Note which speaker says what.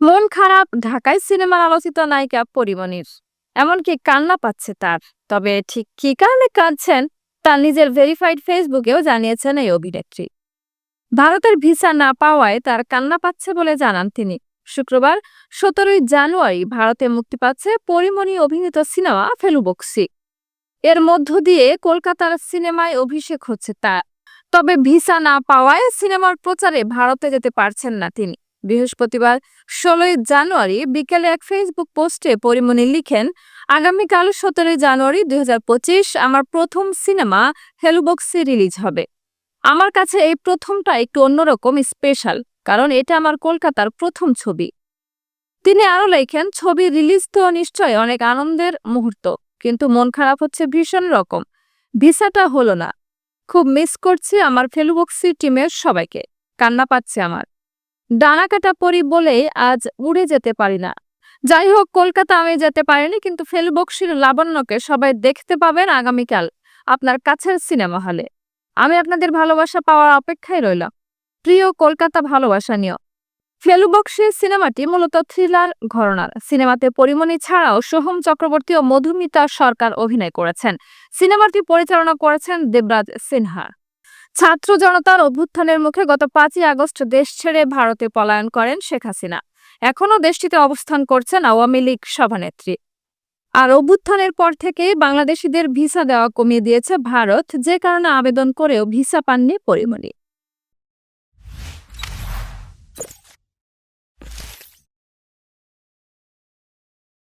Speaker 1: মন খারাপ ঢাকায় সিনেমার আলোচিত নায়িকা পরীমনির। এমনকি কান্না পাচ্ছে তার। তবে ঠিক কি কারণে কাঁদছেন তার নিজের ভেরিফাইড ফেসবুকেও জানিয়েছেন এই অভিনেত্রী। ভারতের ভিসা না পাওয়ায় তার কান্না পাচ্ছে বলে জানান তিনি। শুক্রবার 17ই জানুয়ারি ভারতে মুক্তি পাচ্ছে পরীমনি অভিনীত সিনেমা ফেলুবক্সি। এর মধ্য দিয়ে কলকাতার সিনেমায় অভিষেক হচ্ছে তার। তবে ভিসা না পাওয়ায় সিনেমার প্রচারে ভারতে যেতে পারছেন না তিনি। বৃহস্পতিবার 16ই জানুয়ারি বিকেলে এক ফেসবুক পোস্টে পরীমনি লিখেন, আগামীকাল 17ই জানুয়ারি 2025 আমার প্রথম সিনেমা হেলুবক্সি রিলিজ হবে। আমার কাছে এই প্রথমটা একটু অন্যরকম স্পেশাল, কারণ এটা আমার কলকাতার প্রথম ছবি। তিনি আরো লেখেন, ছবি রিলিজ তো নিশ্চয়ই অনেক আনন্দের মুহূর্ত, কিন্তু মন খারাপ হচ্ছে ভীষণ রকম। ভিসাটা হলো না। খুব মিস করছি আমার ফেলুবক্সি টিমের সবাইকে। কান্না পাচ্ছে আমার। ডানা কাটা পরি বলেই আজ উড়ে যেতে পারি না। যাই হোক, কলকাতা আমি যেতে পারিনি, কিন্তু ফেলুবক্সির লাবণ্যকে সবাই দেখতে পাবেন আগামীকাল আপনার কাছের সিনেমা হলে। আমি আপনাদের ভালোবাসা পাওয়ার অপেক্ষায় রইলাম। প্রিয় কলকাতা ভালোবাসা নিয়ে। ফেলুবক্সি সিনেমাটি মূলত থ্রিলার ঘরানার। সিনেমাতে পরীমনি ছাড়াও সোহম চক্রবর্তী ও মধুমিতা সরকার অভিনয় করেছেন। সিনেমাটি পরিচালনা করেছেন দেবরাজ সিনহা। ছাত্র জনতার অভ্যুত্থানের মুখে গত 5ই আগস্ট দেশ ছেড়ে ভারতে পলায়ন করেন শেখ হাসিনা। এখনও দেশটিতে অবস্থান করছেন আওয়ামী লীগ সভানেত্রী। আর অভ্যুত্থানের পর থেকেই বাংলাদেশিদের ভিসা দেওয়া কমিয়ে দিয়েছে ভারত, যে কারণে আবেদন করেও ভিসা পাননি পরীমনি।